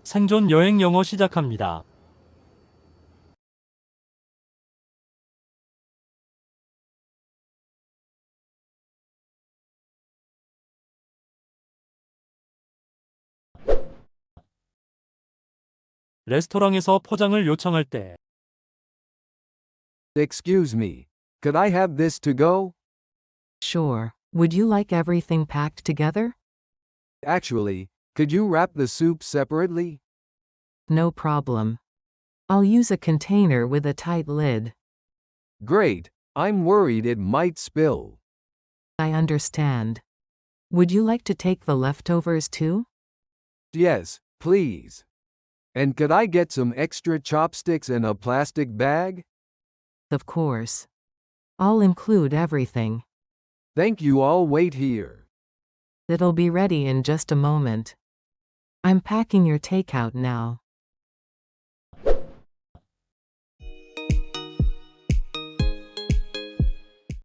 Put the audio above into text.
생존 여행 영어 시작합니다. 레스토랑에서 포장을 요청할 때 Excuse me. Could I have this to go? Sure. Would you like everything packed together? Actually, could you wrap the soup separately? No problem. I'll use a container with a tight lid. Great. I'm worried it might spill. I understand. Would you like to take the leftovers too? Yes, please. And could I get some extra chopsticks in a plastic bag? Of course. I'll include everything. Thank you. I'll wait here. It'll be ready in just a moment. I'm packing your takeout now.